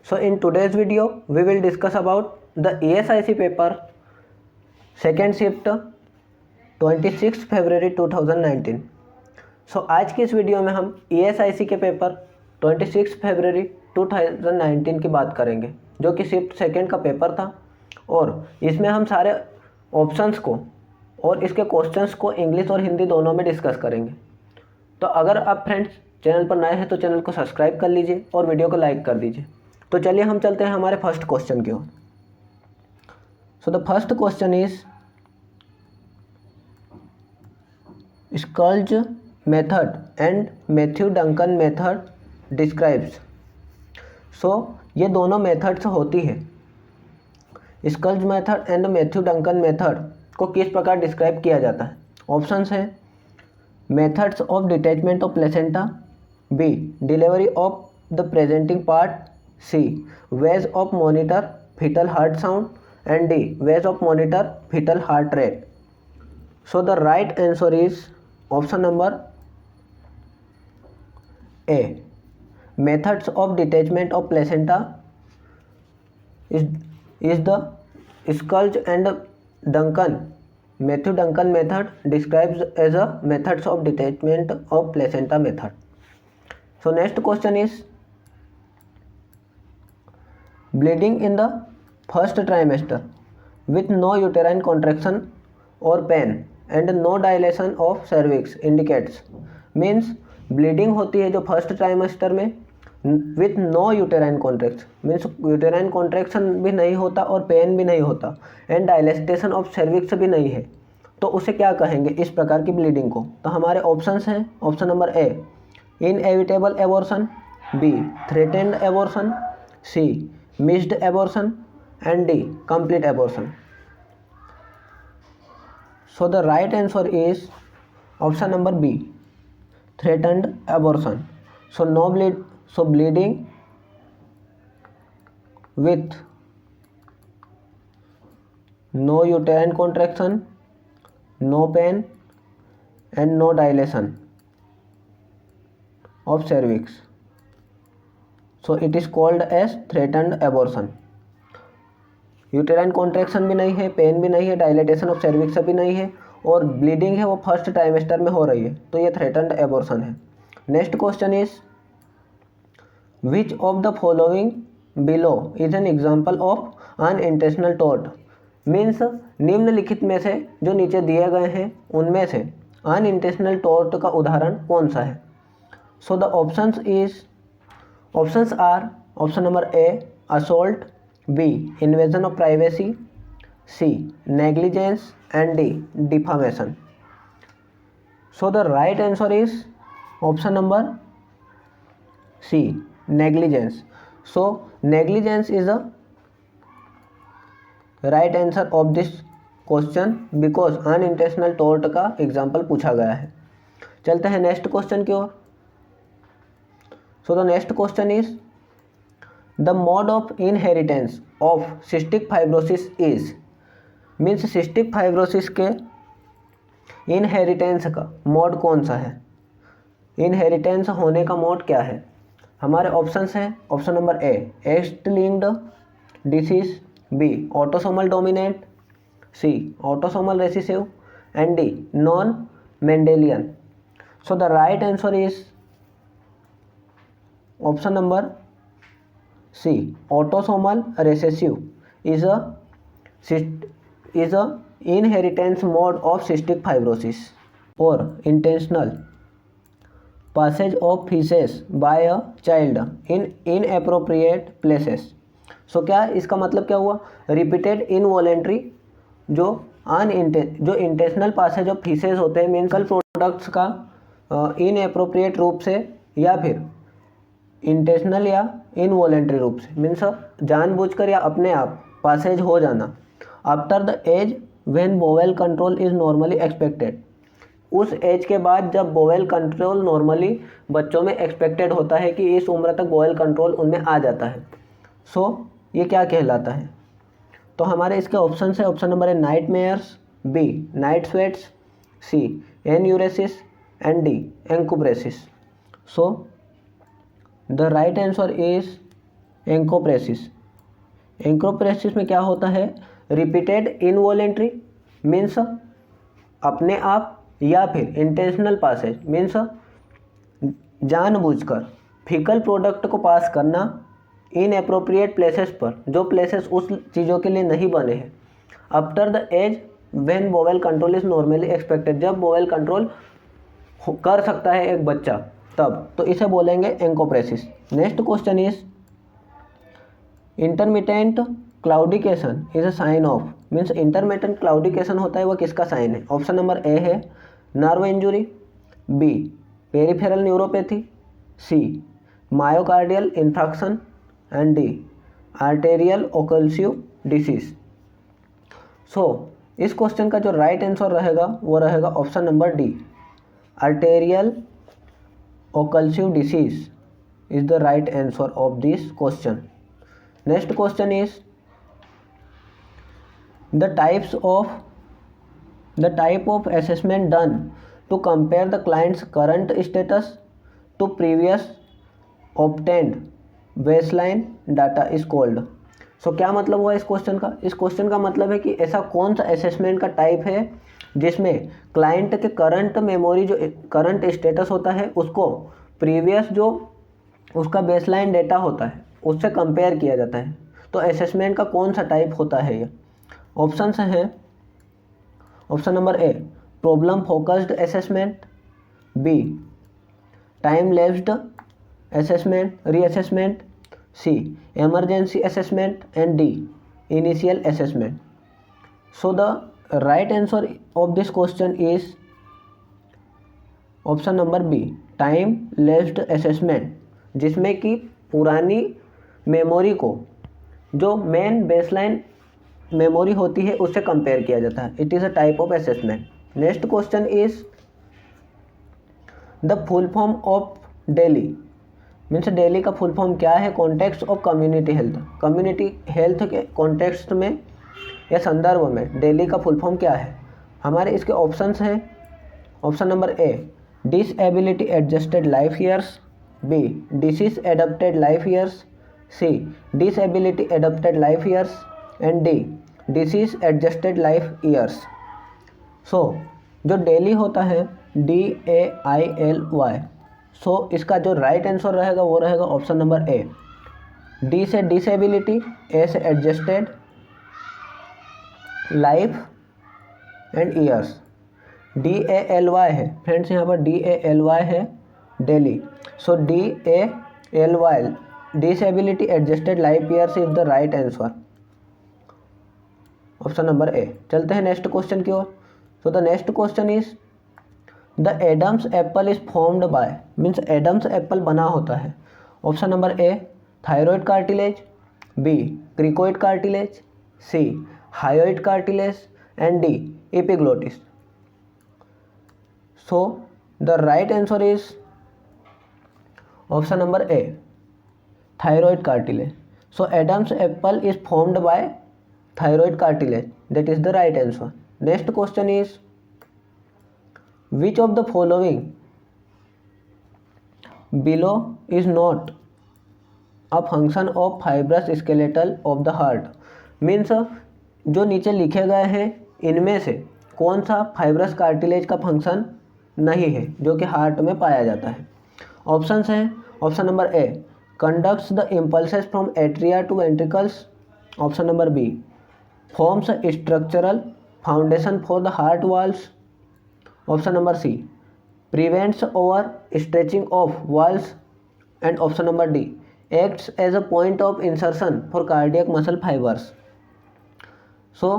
So in today's video, we will discuss about the ESIC paper, second shift, 26 फरवरी 2019। सो आज की इस video में हम ESIC के पेपर 26 फरवरी 2019 की बात करेंगे, जो कि शिफ्ट सेकेंड का पेपर था। और इसमें हम सारे ऑप्शंस को और इसके क्वेश्चंस को इंग्लिश और हिंदी दोनों में डिस्कस करेंगे। तो अगर आप फ्रेंड्स चैनल पर नए हैं तो चैनल को सब्सक्राइब कर लीजिए और वीडियो को लाइक कर दीजिए। तो चलिए हम चलते हैं हमारे फर्स्ट क्वेश्चन की ओर। So the first question is Schultze method and Matthew Duncan method describes. So ये दोनों मेथड्स होती है। Schultze method and Matthew Duncan method को किस प्रकार डिस्क्राइब किया जाता है? ऑप्शंस हैं methods of detachment of placenta, B delivery of the presenting part, C ways of monitor foetal heart sound and D ways of monitor foetal heart rate. So the right answer is option number A, methods of detachment of placenta is the Sculls and Duncan Matthew Duncan method describes as a methods of detachment of placenta method. So next question is bleeding in the first trimester with no uterine contraction or pain and no dilation of cervix indicates, means bleeding होती है जो first trimester में with no uterine contraction, means uterine contraction भी नहीं होता और pen भी नहीं होता एंड डायलेटेशन ऑफ सर्विक्स भी नहीं है, तो उसे क्या कहेंगे इस प्रकार की ब्लीडिंग को? तो हमारे ऑप्शंस हैं option number A inevitable abortion, B threatened abortion, C missed abortion and D complete abortion. So the right answer is option number B threatened abortion. So bleeding with no uterine contraction, no pain and no dilation of cervix. So it is called as threatened abortion. Uterine contraction भी नहीं है, pen भी नहीं है, dilatation of cervix भी नहीं है और ब्लीडिंग है वो फर्स्ट ट्राइमेस्टर में हो रही है, तो ये थ्रेटन्ड एबॉर्शन है। Next question is Which of the following below is an example of unintentional tort? Means निम्नलिखित में से जो नीचे दिए गए हैं उनमें से अनइंटेंशनल टॉर्ट का उदाहरण कौन सा है? So the options are option number A assault, B invasion of privacy, C negligence and D defamation. So the right answer is option number C negligence. So negligence is a right answer of this question because unintentional tort का example पूछा गया है। चलते हैं next question की ओर। So the next question is the mode of inheritance of cystic fibrosis is, means cystic fibrosis के inheritance का मोड कौन सा है? इनहेरिटेंस होने का मोड क्या है? हमारे ऑप्शंस हैं option number A X linked disease, B autosomal dominant, C autosomal recessive and D non Mendelian. So the right answer is option number C autosomal recessive is a inheritance mode of cystic fibrosis और intentional passage of feces by a child in inappropriate places. सो क्या इसका मतलब क्या हुआ? Repeated involuntary जो intentional passage of faeces होते हैं मेडिकल प्रोडक्ट्स का इनएप्रोप्रिएट रूप से या फिर इंटेंशनल या इनवॉलेंट्री रूप से, मीन्स जानबूझकर या अपने आप पासेज हो जाना after the age when bowel control is normally expected, उस एज के बाद जब बोवेल कंट्रोल नॉर्मली बच्चों में एक्सपेक्टेड होता है कि इस उम्र तक बोवेल कंट्रोल उनमें आ जाता है। सो ये क्या कहलाता है? तो हमारे इसके ऑप्शन है option number A nightmares, B night sweats, C enuresis and D encopresis. So the right answer is encopresis. Encopresis में क्या होता है, रिपीटेड इनवॉलेंट्री मीन्स अपने आप, या फिर इंटेंशनल पासेज मीन्स जानबूझकर फीकल प्रोडक्ट को पास करना इन एप्रोप्रिएट प्लेसेस पर, जो प्लेसेस उस चीज़ों के लिए नहीं बने हैं। After the age when bowel control is normally expected, जब वोवेल कंट्रोल कर सकता है एक बच्चा तब, तो इसे बोलेंगे encopresis. Next question is intermittent claudication is a sign of, means intermittent claudication होता है वह किसका साइन है? ऑप्शन नंबर ए है nerve injury, B peripheral neuropathy, C myocardial infection and D arterial occlusive disease. So इस question का जो right answer रहेगा वो रहेगा option number D, arterial occlusive disease is the right answer of this question. Next question is the type of assessment done to compare the client's current status to previous obtained baseline data is called। सो क्या मतलब हुआ इस question का? इस question का मतलब है कि ऐसा कौन सा असेसमेंट का टाइप है जिसमें क्लाइंट के करंट मेमोरी, जो करंट स्टेटस होता है, उसको प्रीवियस जो उसका बेसलाइन डेटा होता है उससे कंपेयर किया जाता है। तो असेसमेंट का कौन सा टाइप होता है ये? ऑप्शंस हैं, option number A problem focused assessment, B time lapsed assessment reassessment, C emergency assessment and D initial assessment. So the right answer of this question is option number B, time lapsed assessment, जिसमें कि पुरानी memory को जो main baseline memory होती है उससे compare किया जाता है। It is a type of assessment. Next question is the full form of daily, means daily का फुल फॉर्म क्या है? Context of community health. Community health के कॉन्टेक्स्ट में या संदर्भ में डेली का फुल फॉर्म क्या है? हमारे इसके ऑप्शंस हैं, option number A disability adjusted life years, B disease adapted life years, C disability adapted life years and D disease adjusted life years. So जो डेली होता है DAILY, सो इसका जो राइट आंसर रहेगा वो रहेगा ऑप्शन नंबर ए, डी से disability, A से adjusted life and years. DALY है फ्रेंड्स, यहाँ पर DALY है DALY, so DALY disability adjusted life years is the right answer, option number A. चलते हैं नेक्स्ट क्वेश्चन की ओर। So the next question is the Adam's apple is formed by, means Adam's apple बना होता है। Option number A thyroid cartilage, B cricoid cartilage, C hyoid cartilage and D epiglottis. So the right answer is option number A thyroid cartilage. So Adams apple is formed bye thyroid cartilage, that is the right answer. Next question is which of the following below is not a function of fibrous skeletal of the heart, means जो नीचे लिखे गए हैं इनमें से कौन सा fibrous cartilage का फंक्शन नहीं है जो कि हार्ट में पाया जाता है? ऑप्शंस हैं, option number A conducts the impulses from atria to ventricles, option number B forms a structural foundation for the heart walls, option number C prevents over stretching of walls, and option number D acts as a point of insertion for cardiac muscle fibers. So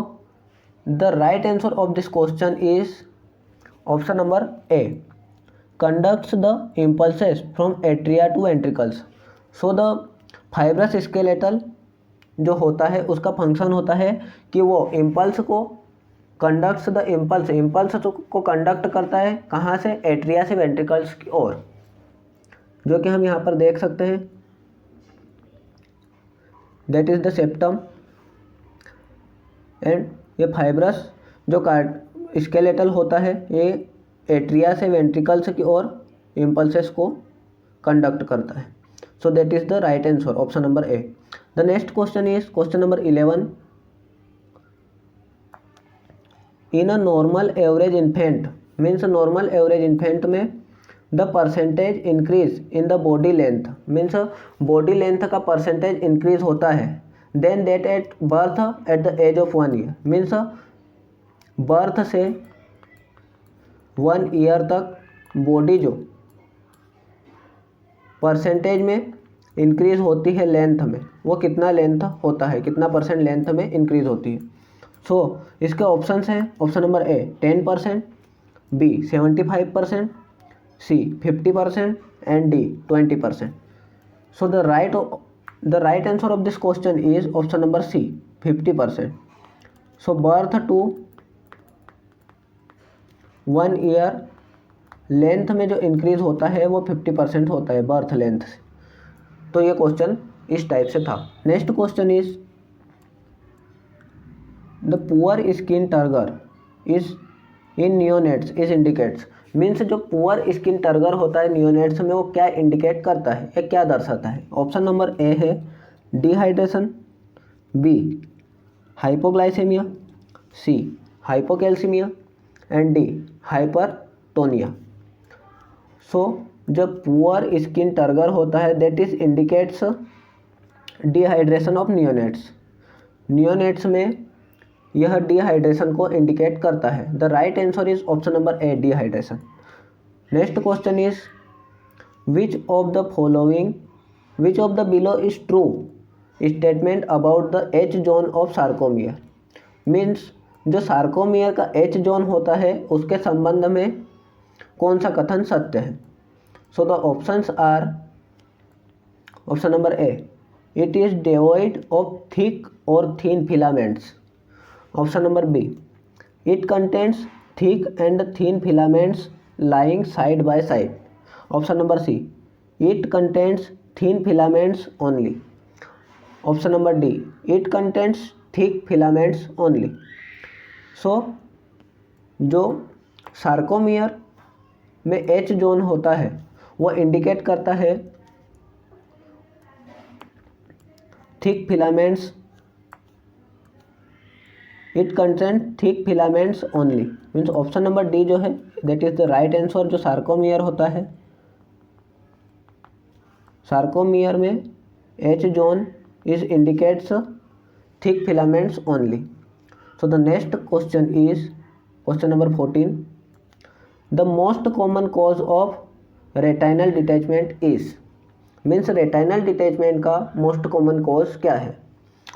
the right answer of this question is option number A, conducts the impulses from atria to ventricles. So the fibrous skeletal जो होता है उसका function होता है कि वो impulse को conducts the impulse, impulse को कंडक्ट करता है कहाँ से? एट्रिया से वेंट्रिकल्स की ओर, जो कि हम यहाँ पर देख सकते हैं, that is the septum. And ये फाइब्रस जो स्केलेटल होता है ये एट्रिया से वेंट्रिकल्स की ओर इम्पल्सेस को कंडक्ट करता है। So that is the right answer, option number A. The next question is question number 11. In a normal average infant, means normal average infant में the percentage increase in the body length, means body length का percentage increase होता है then that at birth at the age of 1 year, means birth से 1 year तक body जो percentage में increase होती है लेंथ में, वो कितना लेंथ होता है, कितना परसेंट लेंथ में इंक्रीज होती है. सो इसके ऑप्शंस हैं, option number A 10%, B 75%, C 50% and D 20%. So the right answer of this question is option number C 50%. So birth to 1 year length में जो इंक्रीज होता है वो 50% होता है बर्थ लेंथ से. तो ये क्वेश्चन इस टाइप से था. Next question is the poor skin turgor is in neonates is indicates, means जो पुअर स्किन टर्गर होता है नियोनेट्स में वो क्या इंडिकेट करता है या क्या दर्शाता है. ऑप्शन नंबर ए है dehydration, B hypoglycaemia, C hypocalcaemia and D hypertonia. So जब पुअर स्किन टर्गर होता है that is indicates dehydration of neonates. Neonates में यह डिहाइड्रेशन को इंडिकेट करता है. The right answer is option number A dehydration. Next question is which of the below is true statement about the H zone of sarcomere, means जो sarcomere का H zone होता है उसके संबंध में कौन सा कथन सत्य है. So the options are option number A it is devoid of thick और thin filaments. Option number B it contains thick and thin filaments lying side by side. Option number C it contains thin filaments only. Option number D it contains thick filaments only. So जो sarcomere में H zone होता है वो indicate करता है thick filaments, it content thick filaments only, means option number D जो है that is the right answer. जो सार्कोमियर होता है, सार्कोमियर में H zone is indicates thick filaments only. So the next question is question number 14. The most common cause of retinal detachment is, means retinal detachment का most common cause क्या है.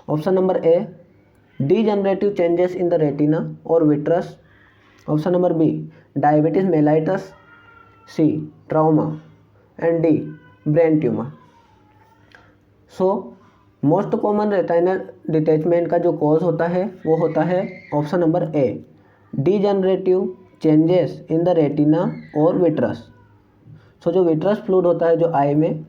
Option number A degenerative changes in the retina और vitreous. Option number B diabetes mellitus, C trauma and D brain tumour. So most common retinal detachment का जो cause होता है वो होता है option number A degenerative changes in the retina और vitreous. So जो विट्रस फ्लूइड होता है जो आई में,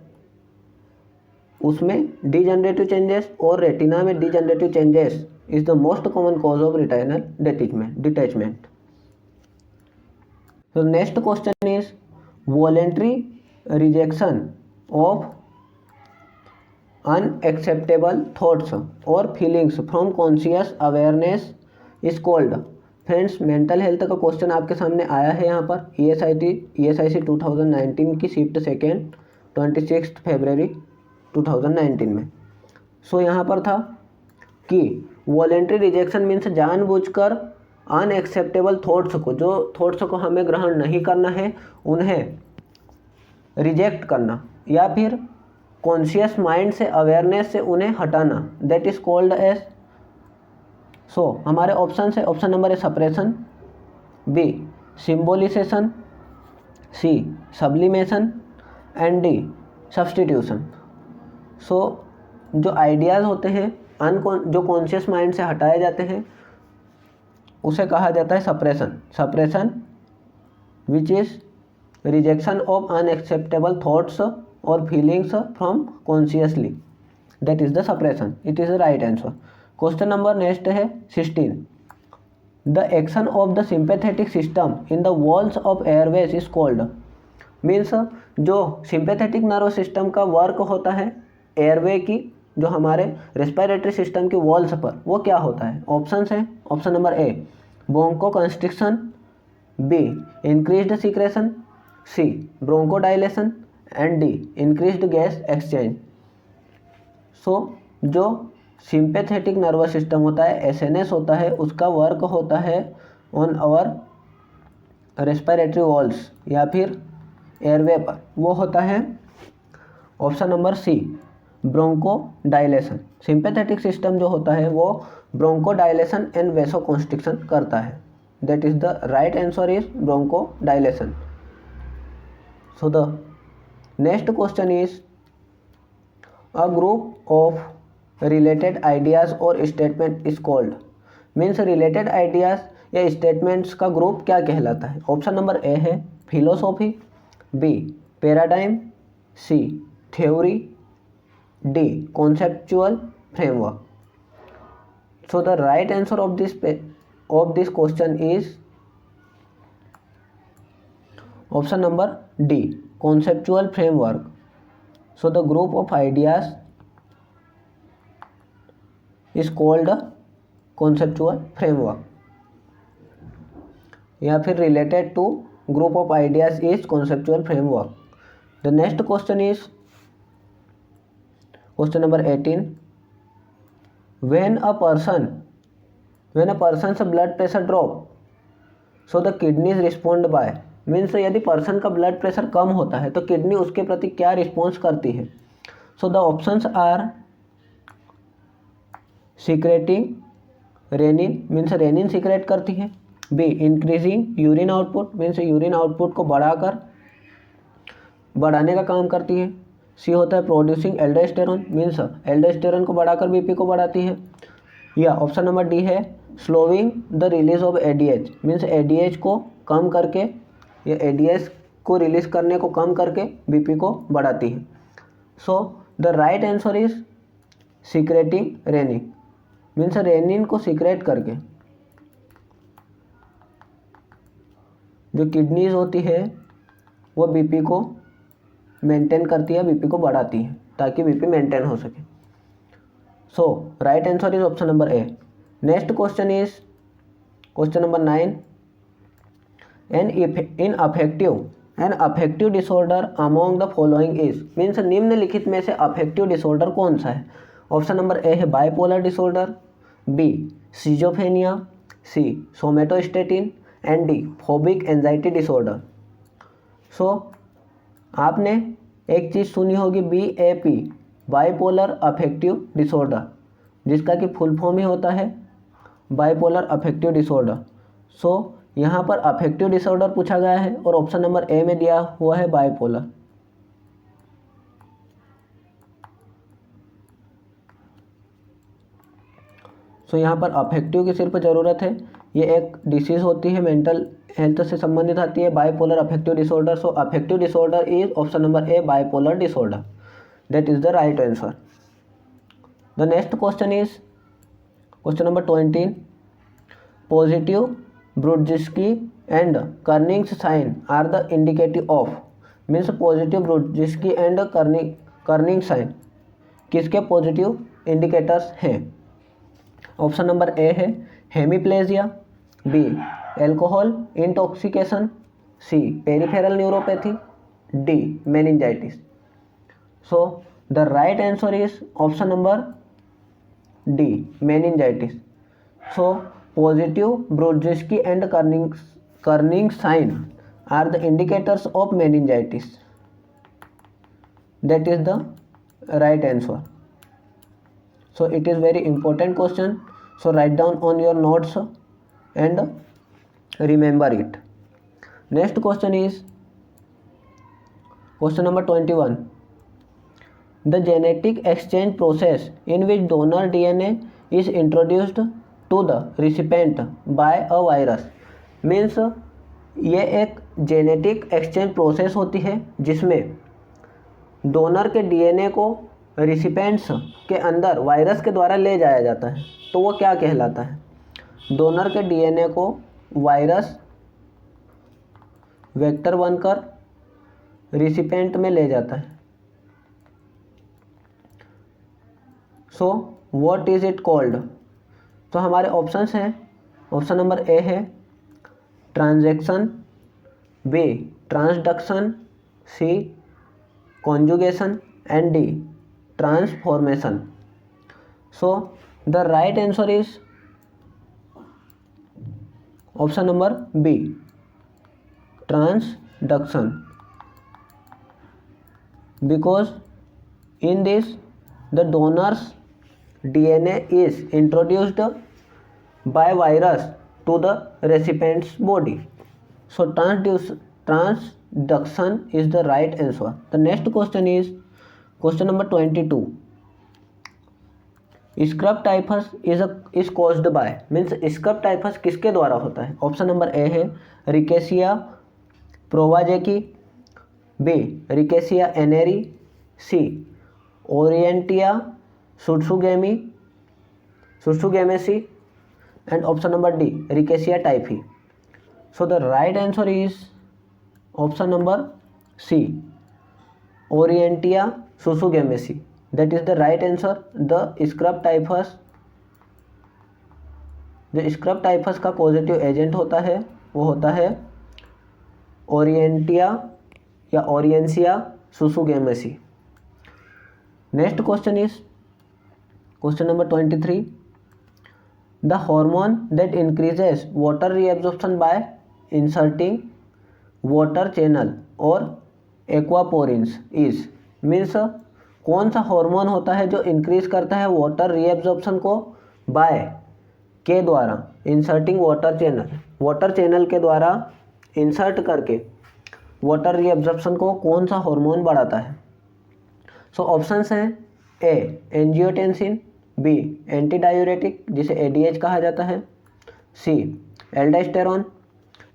उसमें डीजनरेटिव चेंजेस और रेटिना में degenerative changes is the most common cause of retinal detachment. So next question is voluntary rejection of unacceptable thoughts or feelings from conscious awareness is called. Friends mental health का question आपके सामने आया है यहाँ पर ESIC 2019 की shift second 26 फरवरी 2019 में. सो यहाँ पर था कि वॉलेंट्री रिजेक्शन मीन्स जानबूझकर अनएक्सेप्टेबल थॉट्स को, जो थॉट्स को हमें ग्रहण नहीं करना है उन्हें रिजेक्ट करना या फिर कॉन्शियस माइंड से अवेयरनेस से उन्हें हटाना, that is called as. So हमारे ऑप्शन है option number A suppression, B symbolisation, C sublimation and D substitution. So जो आइडियाज़ होते हैं जो कॉन्शियस माइंड से हटाए जाते हैं उसे कहा जाता है suppression which is rejection of unacceptable thoughts और feelings from consciously, that is the suppression. It is the right answer. Question number next है 16. The action of the sympathetic system in the walls of airways is called, means जो sympathetic nerve system का work होता है airway की, जो हमारे respiratory system की walls पर, वो क्या होता है? ऑप्शंस हैं। Option number A bronchoconstriction, B increased secretion, C bronchodilation and D increased gas exchange. So जो सिंपैथेटिक नर्वस सिस्टम होता है, एसएनएस होता है, उसका वर्क होता है ऑन आवर रेस्पिरेटरी वॉल्स या फिर एयरवे पर, वो होता है option number C bronchodilation. Sympathetic system जो होता है वो ब्रोंको डायलेशन एंड वेसोकॉन्स्ट्रिक्शन करता है। That is the right answer is bronchodilation. So the next question is a group of related ideas और statement is called. Means related ideas या statements का group क्या कहलाता है? ऑप्शन नंबर ए है philosophy, B paradigm, C theory, D conceptual framework. So the right answer of this question is option number D conceptual framework. So the group of ideas is called conceptual framework, या फिर related to group of ideas is conceptual framework. The next question is question number 18। when a person's blood pressure drop, so the kidneys respond by, means यदि person का blood pressure कम होता है तो kidney उसके प्रति क्या रिस्पॉन्स करती है? So the options are secreting renin, means renin secrete करती है, B increasing urine output, means urine output को बढ़ाने का काम करती है, सी होता है प्रोड्यूसिंग एल्डोस्टेरोन, मीन्स एल्डोस्टेरोन को बढ़ाकर बीपी को बढ़ाती है, या ऑप्शन नंबर डी है slowing the release of ADH, means ADH को कम करके या एडीएच को रिलीज करने को कम करके बीपी को बढ़ाती है। So the right answer is secreting renin, means renin को सीक्रेट करके जो किडनीज होती है वो बीपी को मेंटेन करती है, बीपी को बढ़ाती है ताकि बीपी मेंटेन हो सके। So right answer is option number A. Next question is question number 9। An affective disorder among the following is, means निम्नलिखित में से अफेक्टिव डिसऑर्डर कौन सा है? ऑप्शन नंबर ए है bipolar disorder, B schizophrenia, C somatostatin and D phobic anxiety disorder. So आपने एक चीज़ सुनी होगी BAP, बाइपोलर अफेक्टिव डिसऑर्डर, जिसका कि फुल फॉर्म ही होता है बाइपोलर अफेक्टिव डिसऑर्डर। सो यहाँ पर अफेक्टिव डिसऑर्डर पूछा गया है और ऑप्शन नंबर ए में दिया हुआ है बाइपोलर। सो यहाँ पर अफेक्टिव की सिर्फ ज़रूरत है, ये एक डिसीज़ होती है, मेंटल हेल्थ से संबंधित आती है, bipolar affective disorder. So affective disorder is option number A bipolar disorder, that is the right answer. The next question is question number 20। Positive Brudzinski and Kernig's sign are the indicative of, means positive Brudzinski and Kernig sign किसके positive indicators हैं? Option number A है hemiplegia, B alcohol intoxication, C peripheral neuropathy, D meningitis. So the right answer is option number D meningitis. So positive Brudzinski and Kernig sign are the indicators of meningitis, that is the right answer. So it is very important question, so write down on your notes and remember it. Next question is question number 21. The genetic exchange process in which donor DNA is introduced to the recipient by a virus, means ये एक genetic exchange process होती है जिसमें donor के DNA को recipients के अंदर virus के द्वारा ले जाया जाता है, तो वो क्या कहलाता है? डोनर के डीएनए को वायरस वेक्टर बनकर रिसिपेंट में ले जाता है। So what is it called? तो हमारे ऑप्शंस हैं, ऑप्शन नंबर ए है transaction, B transduction, C conjugation and D transformation. So the right answer is option number B transduction, because in this the donor's DNA is introduced by virus to the recipient's body. So transduction is the right answer. The next question is question number 22. Scrub typhus is caused by, means scrub typhus किसके द्वारा होता है? Option number A है Rickettsia prowazekii, B Rickettsia एनेरी, C Orientia tsutsugamushi and option number D Rickettsia typhi. So the right answer is option number C Orientia tsutsugamushi, that is the right answer. The scrub typhus का positive agent होता है वो होता है Orientia या Orientia tsutsugamushi. Next question is question number 23. The hormone that increases water reabsorption bye inserting water channel और aquaporins is, means कौन सा हार्मोन होता है जो इंक्रीज करता है वाटर रीएब्जॉर्प्शन को बाय के द्वारा इंसर्टिंग वाटर चैनल के द्वारा इंसर्ट करके वाटर रीएब्जॉर्प्शन को कौन सा हार्मोन बढ़ाता है? सो ऑप्शंस हैं A angiotensin, B anti diuretic जिसे एडीएच कहा जाता है, C aldosterone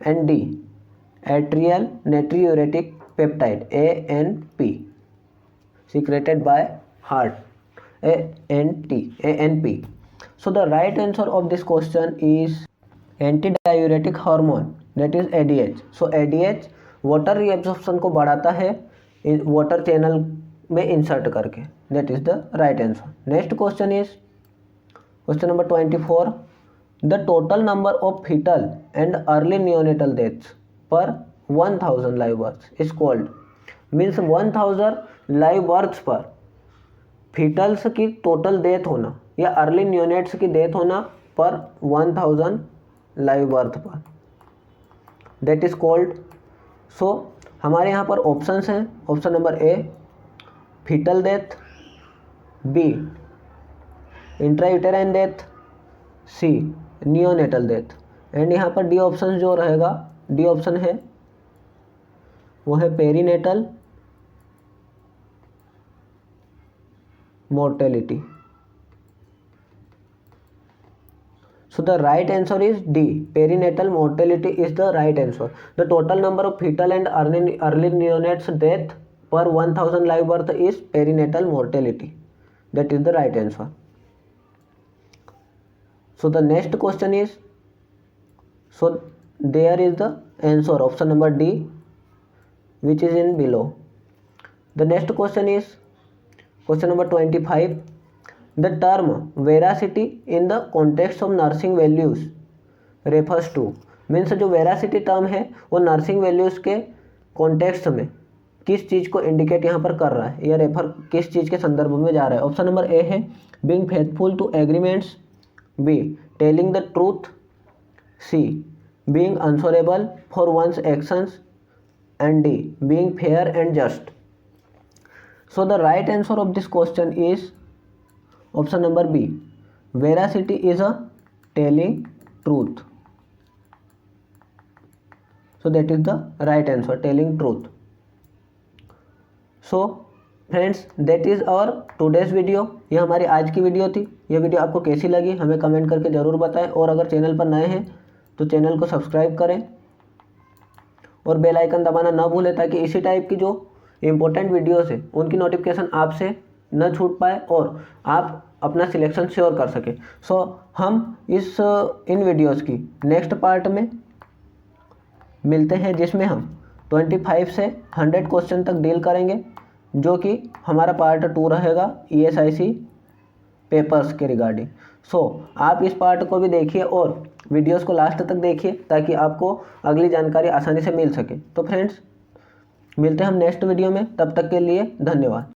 and D atrial natriuretic peptide ANP secreted by heart ANP. So the right answer of this question is antidiuretic hormone, that is ADH. So ADH water reabsorption को बढ़ाता है water channel में insert करके, that is the right answer. Next question is question number 24. The total number of foetal and early neonatal deaths per 1000 live births is called, means 1000 live births per foetals की total death होना या early neonates की death होना per 1000 live birth पर, that is called. सो हमारे यहाँ पर ऑप्शंस हैं, option number A foetal death, B intrauterine death, C neonatal death and यहाँ पर डी ऑप्शन जो रहेगा, डी ऑप्शन है वो है perinatal mortality. So the right answer is D. Perinatal mortality is the right answer. The total number of fetal and early neonates death per 1000 live birth is perinatal mortality. That is the right answer. So the next question is, so there is the answer option number D, which is in below. The next question is question number 25. The term veracity in the context of nursing values refers to, means जो veracity term है वो nursing values के context में किस चीज़ को indicate यहाँ पर कर रहा है या रेफर किस चीज़ के संदर्भ में जा रहा है? ऑप्शन नंबर ए है being faithful to agreements, B telling the truth, C being answerable for one's actions and D being fair and just. So the right answer of this question is option number B veracity is a telling truth. So that is the right answer, telling truth. So friends that is our today's video. ये हमारी आज की video थी। ये video आपको कैसी लगी हमें कमेंट करके ज़रूर बताएं और अगर चैनल पर नए हैं तो चैनल को सब्सक्राइब करें और बेल आइकन दबाना ना भूलें ताकि इसी टाइप की जो इम्पोर्टेंट वीडियोस है उनकी नोटिफिकेशन आपसे न छूट पाए और आप अपना सिलेक्शन श्योर कर सकें। सो हम इन वीडियोस की नेक्स्ट पार्ट में मिलते हैं जिसमें हम 25 से 100 क्वेश्चन तक डील करेंगे, जो कि हमारा पार्ट 2 रहेगा ESIC पेपर्स के रिगार्डिंग। सो आप इस पार्ट को भी देखिए और वीडियोस को लास्ट तक देखिए ताकि आपको अगली जानकारी आसानी से मिल सके। तो फ्रेंड्स, मिलते हैं हम नेक्स्ट वीडियो में, तब तक के लिए धन्यवाद।